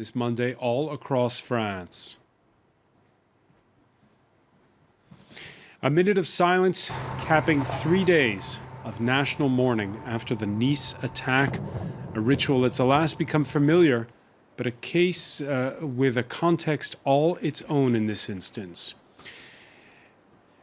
this Monday all across France. A minute of silence capping 3 days of national mourning after the Nice attack, a ritual that's alas become familiar, but a case with a context all its own in this instance.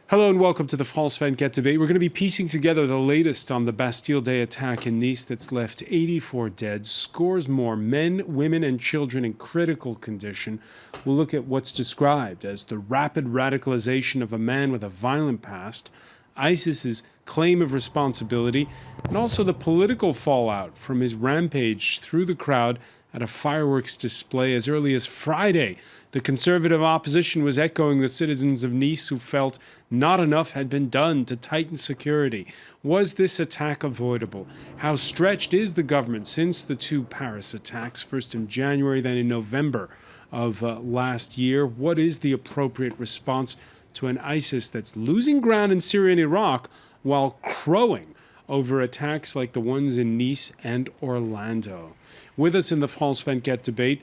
Hello and welcome to the France 24 debate. We're going to be piecing together the latest on the Bastille Day attack in Nice that's left 84 dead, scores more men, women, and children in critical condition. We'll look at what's described as the rapid radicalization of a man with a violent past, ISIS's claim of responsibility, and also the political fallout from his rampage through the crowd at a fireworks display as early as Friday. The conservative opposition was echoing the citizens of Nice who felt not enough had been done to tighten security. Was this attack avoidable? How stretched is the government since the two Paris attacks, first in January, then in November of last year? What is the appropriate response to an ISIS that's losing ground in Syria and Iraq while crowing over attacks like the ones in Nice and Orlando? With us in the France 24 debate,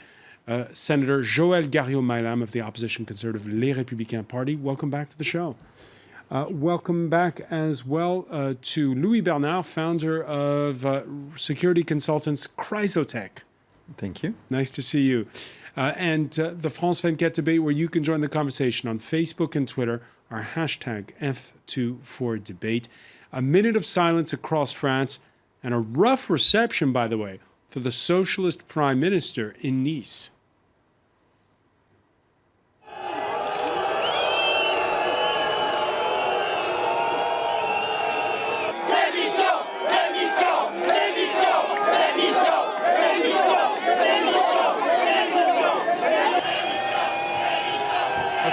Senator Joël Garriaud-Maylam of the opposition conservative Les Républicains Party. Welcome back to the show. Welcome back as well to Louis Bernard, founder of security consultants Chrysotech. Thank you. Nice to see you. And the France 24 debate, where you can join the conversation on Facebook and Twitter, our hashtag F24debate. A minute of silence across France, and a rough reception, by the way, for the socialist prime minister in Nice.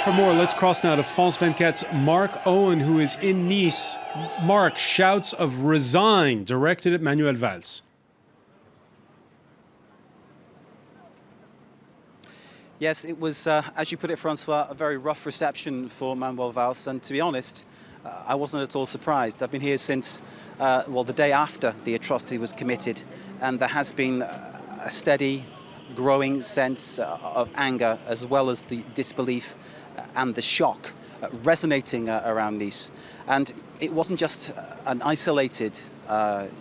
For more, let's cross now to France 24's Mark Owen, who is in Nice. Mark, shouts of resign directed at Manuel Valls. Yes, it was, as you put it, François, a very rough reception for Manuel Valls. And to be honest, I wasn't at all surprised. I've been here since, the day after the atrocity was committed. And there has been a steady, growing sense of anger, as well as the disbelief and the shock resonating around Nice. And it wasn't just an isolated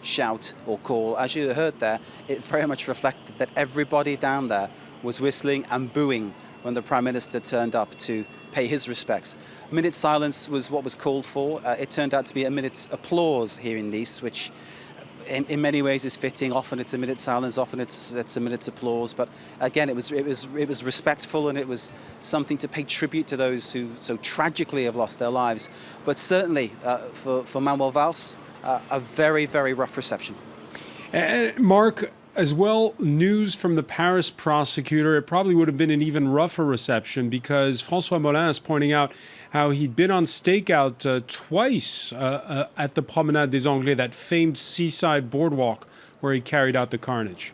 shout or call. As you heard there, it very much reflected that everybody down there was whistling and booing when the Prime Minister turned up to pay his respects. A minute's silence was what was called for. It turned out to be a minute's applause here in Nice, which in many ways is fitting. Often it's a minute's silence, often it's a minute's applause. But again, it was respectful, and it was something to pay tribute to those who so tragically have lost their lives. But certainly for Manuel Valls, a very, very rough reception. Mark, as well, news from the Paris prosecutor. It probably would have been an even rougher reception, because François Molin is pointing out how he'd been on stakeout twice at the Promenade des Anglais, that famed seaside boardwalk where he carried out the carnage.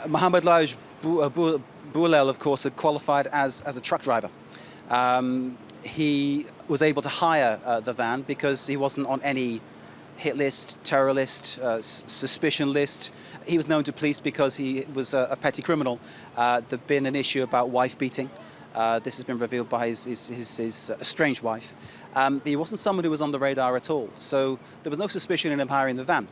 Mohamed Laouj Boulel, of course, had qualified as a truck driver. He was able to hire the van because he wasn't on any hit list, terror list, suspicion list. He was known to police because he was a petty criminal. There'd been an issue about wife beating. This has been revealed by his estranged wife. He wasn't someone who was on the radar at all, so there was no suspicion in him hiring the van.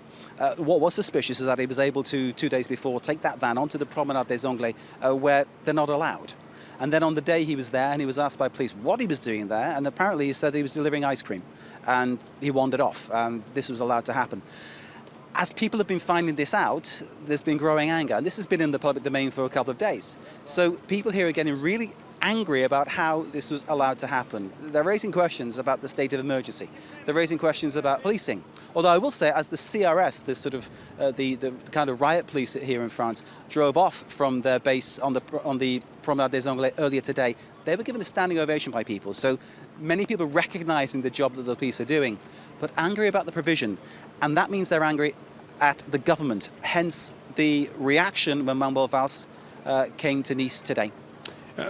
What was suspicious is that he was able to, 2 days before, take that van onto the Promenade des Anglais, where they're not allowed. And then on the day he was there, and he was asked by police what he was doing there, and apparently he said he was delivering ice cream, and he wandered off. This was allowed to happen. As people have been finding this out, there's been growing anger, and this has been in the public domain for a couple of days. So people here are getting really angry about how this was allowed to happen. They're raising questions about the state of emergency. They're raising questions about policing. Although I will say, as the CRS, this sort of the kind of riot police here in France, drove off from their base on the Promenade des Anglais earlier today, they were given a standing ovation by people. So many people recognizing the job that the police are doing, but angry about the provision. And that means they're angry at the government. Hence the reaction when Manuel Valls came to Nice today.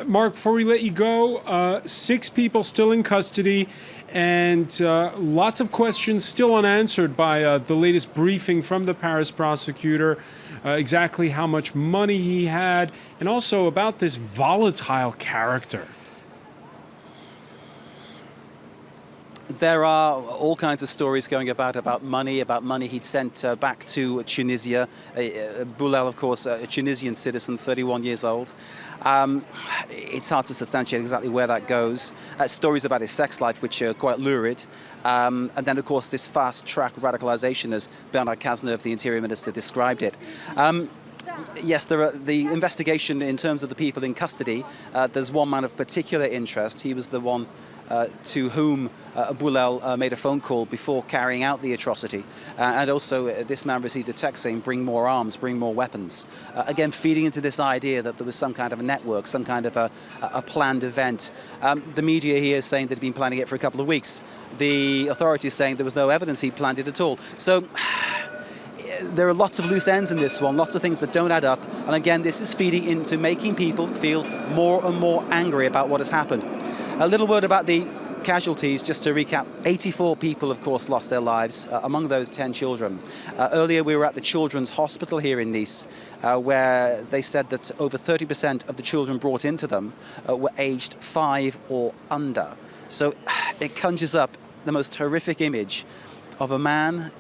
Mark, before we let you go, 6 people still in custody, and lots of questions still unanswered by the latest briefing from the Paris prosecutor. exactly how much money he had, and also about this volatile character. There are all kinds of stories going about money he'd sent back to Tunisia. Boulel, of course, a Tunisian citizen, 31 years old. It's hard to substantiate exactly where that goes. Stories about his sex life, which are quite lurid. And then, of course, this fast-track radicalization, as Bernard Cazeneuve, the Interior Minister, described it. Yes, there are the investigation in terms of the people in custody. There's one man of particular interest. He was the one to whom Boulel made a phone call before carrying out the atrocity. And also this man received a text saying, bring more arms, bring more weapons. Again, feeding into this idea that there was some kind of a network, some kind of a planned event. The media here is saying that he'd been planning it for a couple of weeks. The authorities saying there was no evidence he planned it at all. So there are lots of loose ends in this one, lots of things that don't add up. And again, this is feeding into making people feel more and more angry about what has happened. A little word about the casualties, just to recap. 84 people, of course, lost their lives, among those 10 children. Earlier, we were at the Children's Hospital here in Nice, where they said that over 30% of the children brought into them were aged 5 or under. So it conjures up the most horrific image of a man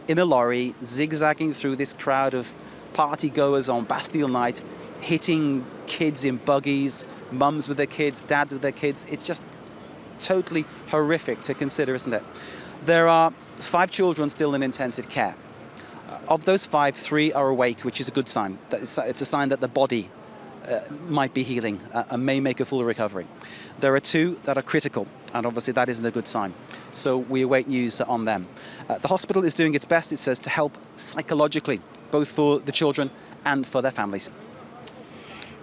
in a lorry, zigzagging through this crowd of party-goers on Bastille night, hitting kids in buggies, mums with their kids, dads with their kids. It's just totally horrific to consider, isn't it? There are 5 children still in intensive care. Of those 5, 3 are awake, which is a good sign. It's a sign that the body might be healing and may make a full recovery. There are 2 that are critical, and obviously that isn't a good sign. So we await news on them. The hospital is doing its best, it says, to help psychologically, both for the children and for their families.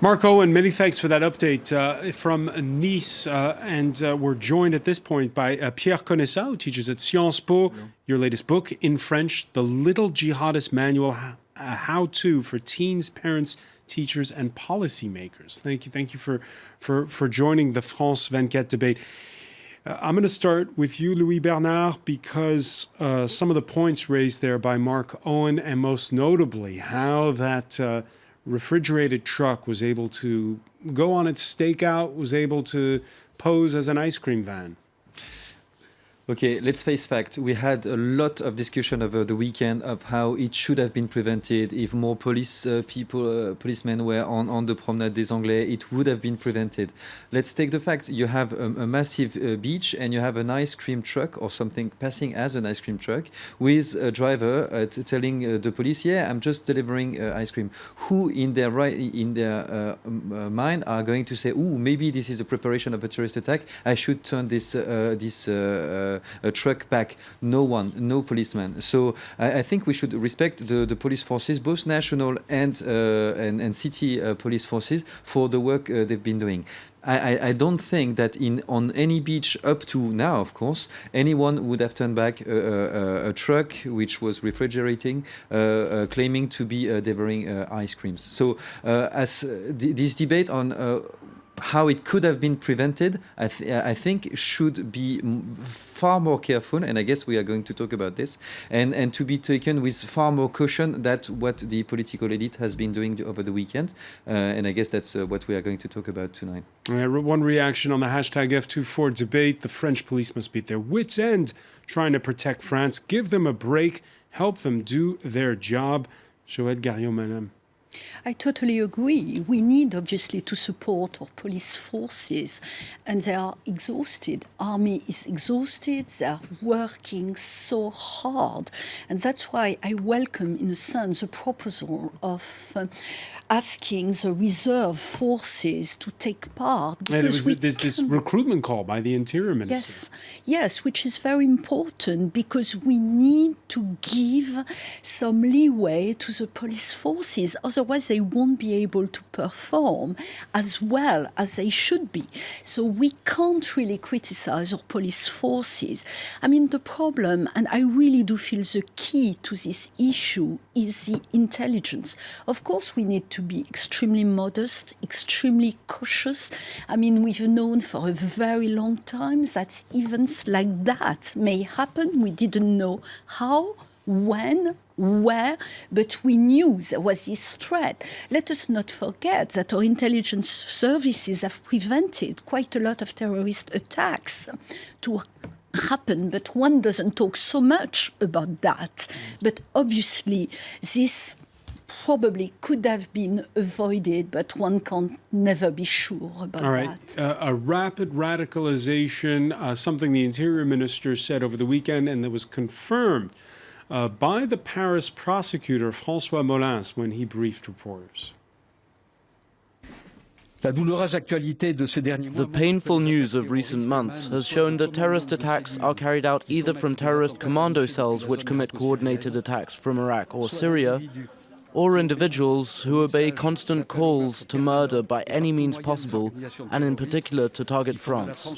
Mark Owen, many thanks for that update from Nice. And we're joined at this point by Pierre Conessa, who teaches at Sciences Po. Your latest book in French, The Little Jihadist Manual, a how-to for teens, parents, teachers, and policymakers. Thank you for joining the France 24 debate. I'm going to start with you, Louis Bernard, because some of the points raised there by Mark Owen, and most notably how that refrigerated truck was able to go on its stakeout, was able to pose as an ice cream van. Okay, let's face fact. We had a lot of discussion over the weekend of how it should have been prevented. If more policemen were on the Promenade des Anglais, it would have been prevented. Let's take the fact you have a massive beach and you have an ice cream truck or something passing as an ice cream truck with a driver telling the police, yeah, I'm just delivering ice cream. Who in their mind are going to say, ooh, maybe this is a preparation of a terrorist attack. I should turn this a truck back. No one, no policeman. So I think we should respect the police forces, both national and city police forces, for the work they've been doing. I don't think that on any beach up to now, of course, anyone would have turned back a truck which was refrigerating, claiming to be delivering ice creams. So as this debate on how it could have been prevented, I think should be far more careful, and I guess we are going to talk about this, and to be taken with far more caution than what the political elite has been doing over the weekend, and I guess that's what we are going to talk about tonight. One reaction on the hashtag F24 debate: the French police must be at their wits' end trying to protect France. Give them a break, help them do their job. Joëlle Garriaud-Mallam. I totally agree. We need, obviously, to support our police forces, and they are exhausted. Army is exhausted. They are working so hard, and that's why I welcome, in a sense, the proposal of asking the reserve forces to take part. Because there's this recruitment call by the Interior Minister. Yes, which is very important, because we need to give some leeway to the police forces. Otherwise, they won't be able to perform as well as they should be. So we can't really criticize our police forces. I mean, the problem, and I really do feel the key to this issue, is the intelligence. Of course, we need to be extremely modest, extremely cautious. I mean, we've known for a very long time that events like that may happen. We didn't know how, when, where, but we knew there was this threat. Let us not forget that our intelligence services have prevented quite a lot of terrorist attacks to happen, but one doesn't talk so much about that. But obviously, this probably could have been avoided, but one can never be sure about All right. that. A rapid radicalization, something the Interior Minister said over the weekend, and that was confirmed by the Paris prosecutor, François when he briefed reporters. The painful news of recent months has shown that terrorist attacks are carried out either from terrorist commando cells which commit coordinated attacks from Iraq or Syria, or individuals who obey constant calls to murder by any means possible, and in particular to target France.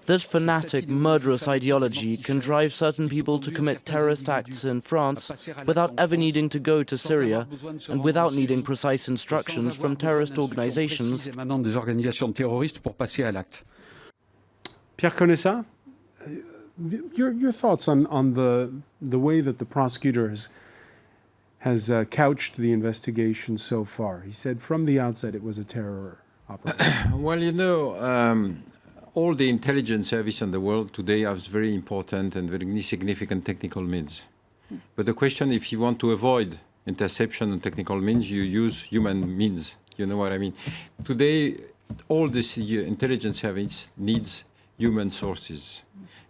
This fanatic, murderous ideology can drive certain people to commit terrorist acts in France without ever needing to go to Syria and without needing precise instructions from terrorist organizations. Pierre Conessa, your thoughts on the way that the prosecutor has couched the investigation so far. He said from the outset it was a terror operation. Well, all the intelligence service in the world today has very important and very significant technical means. But the question, if you want to avoid interception and technical means, you use human means. You know what I mean? Today, all this intelligence service needs human sources.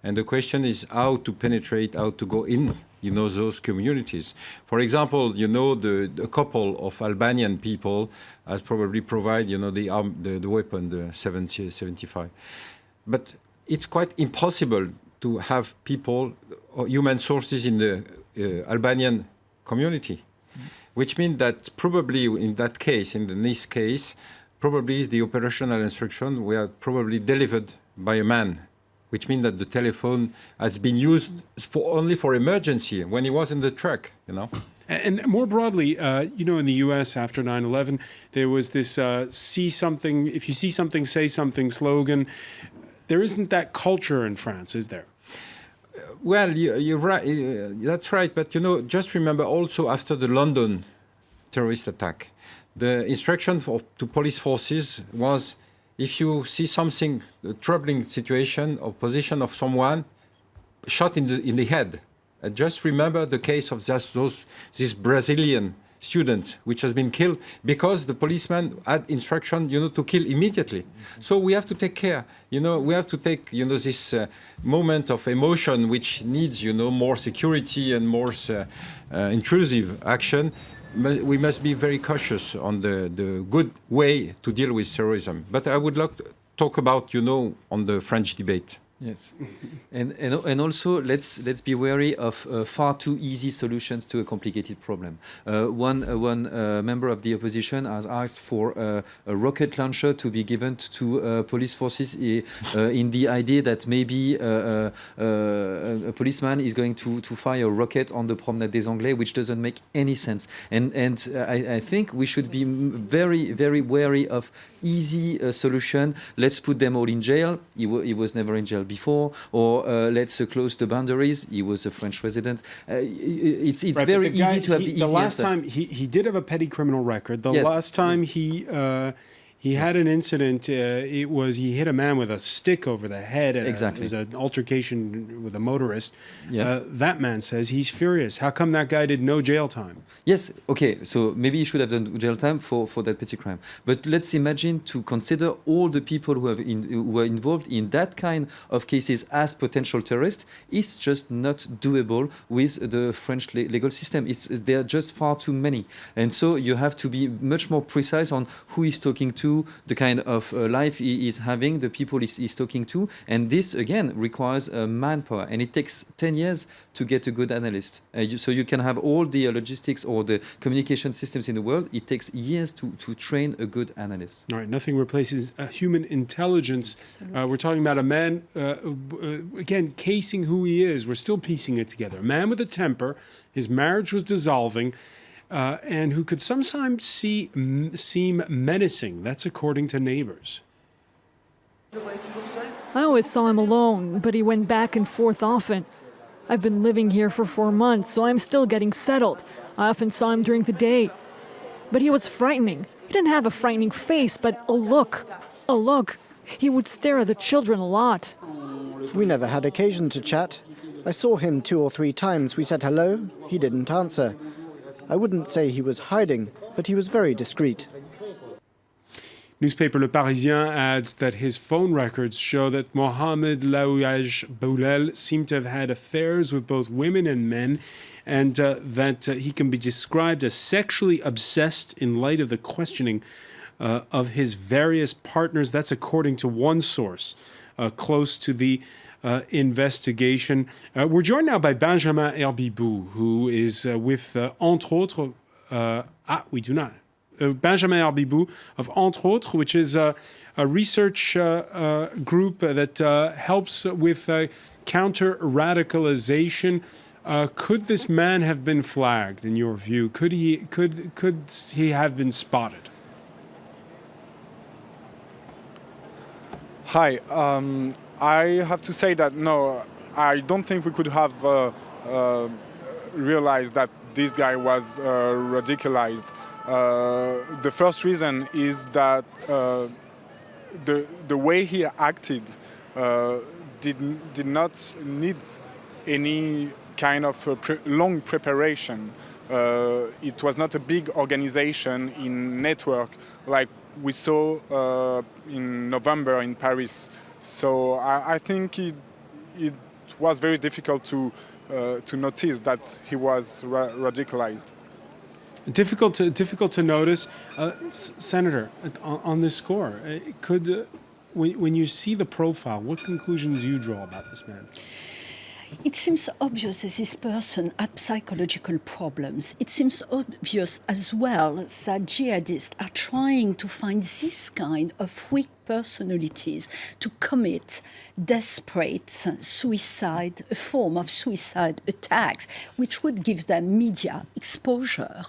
And the question is how to penetrate, how to go in, those communities. For example, a couple of Albanian people has probably provided, the weapon, the 75. But it's quite impossible to have people or human sources in the Albanian community, which means that probably in that case, in the Nice case, probably the operational instructions were probably delivered by a man, which means that the telephone has been used only for emergency when he was in the truck, And more broadly, in the U.S. after 9/11, there was this see something, if you see something, say something slogan. There isn't that culture in France, is there? Well, you're right. That's right. But, just remember also after the London terrorist attack, the instruction to police forces was, if you see something, a troubling situation or position of someone, shot in the head. Just remember the case of this Brazilian student, which has been killed because the policeman had instruction, to kill immediately. So we have to take care. We have to take, this moment of emotion, which needs, more security and more intrusive action. We must be very cautious on the good way to deal with terrorism. But I would like to talk about, on the French debate. Yes, and also let's be wary of far too easy solutions to a complicated problem. One member of the opposition has asked for a rocket launcher to be given to police forces in the idea that maybe a policeman is going to fire a rocket on the Promenade des Anglais, which doesn't make any sense. And I think we should be very, very wary of easy solution. Let's put them all in jail. He was never in jail before, or let's close the boundaries. He was a French resident. It's right, very easy to have the easy The last answer. time he did have a petty criminal record. The Yes. last time he had an incident. It was he hit a man with a stick over the head. Exactly. It was an altercation with a motorist. Yes. That man says he's furious. How come that guy did no jail time? Yes, okay, so maybe he should have done jail time for that petty crime. But let's imagine to consider all the people who were involved in that kind of cases as potential terrorists. It's just not doable with the French legal system. There are just far too many. And so you have to be much more precise on who he's talking to, the kind of life he is having, the people he's talking to. And this, again, requires manpower. And it takes 10 years to get a good analyst. So you can have all the logistics or the communication systems in the world. It takes years to train a good analyst. All right, nothing replaces human intelligence. We're talking about a man, again, casing who he is. We're still piecing it together. A man with a temper. His marriage was dissolving. And who could sometimes seem menacing. That's according to neighbors. I always saw him alone, but he went back and forth often. I've been living here for 4 months, so I'm still getting settled. I often saw him during the day. But he was frightening. He didn't have a frightening face, but a look. A look. He would stare at the children a lot. We never had occasion to chat. I saw him 2 or 3 times. We said hello. He didn't answer. I wouldn't say he was hiding, but he was very discreet. Newspaper Le Parisien adds that his phone records show that Mohamed Laouaj Boulel seemed to have had affairs with both women and men, and that he can be described as sexually obsessed in light of the questioning of his various partners. That's according to one source close to the investigation. We're joined now by Benjamin Herbibou, who is with, entre autres, we do not. Benjamin Herbibou of Entre Autres, which is a research group that helps with counter-radicalization. Could this man have been flagged, in your view? Could he have been spotted? Hi. I have to say that no, I don't think we could have realized that this guy was radicalized. The first reason is that the way he acted did not need any kind of long preparation. It was not a big organization in network like we saw in November in Paris. So I think it was very difficult to notice that he was radicalized. Difficult to notice. Senator, on this score, when you see the profile, what conclusions do you draw about this man? It seems obvious that this person had psychological problems. It seems obvious as well that jihadists are trying to find this kind of weak personalities to commit desperate suicide, a form of suicide attacks, which would give them media exposure.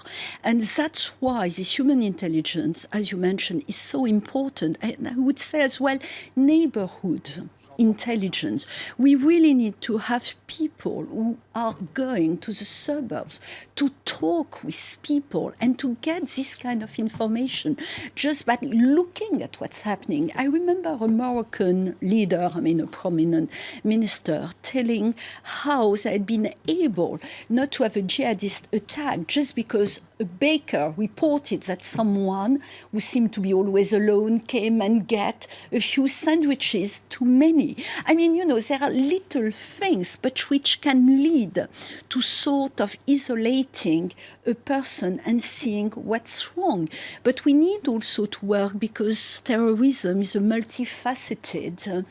And that's why this human intelligence, as you mentioned, is so important. And I would say as well, neighborhood intelligence. We really need to have people who are going to the suburbs to talk with people and to get this kind of information just by looking at what's happening. I remember a Moroccan leader, a prominent minister, telling how they had been able not to have a jihadist attack just because a baker reported that someone who seemed to be always alone came and get a few sandwiches too many. There are little things but which can lead to sort of isolating a person and seeing what's wrong. But we need also to work because terrorism is a multifaceted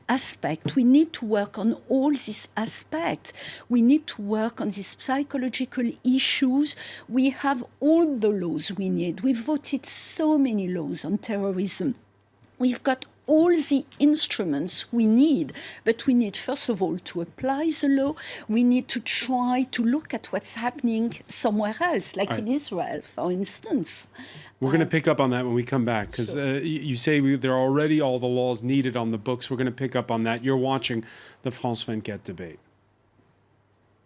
aspect. We need to work on all these aspects. We need to work on these psychological issues. We have all the laws we need. We've voted so many laws on terrorism. We've got all the instruments we need, but we need, first of all, to apply the law. We need to try to look at what's happening somewhere else, like in Israel, for instance. We're going to pick up on that when we come back, because you say there are already all the laws needed on the books. We're going to pick up on that. You're watching the France 24 debate.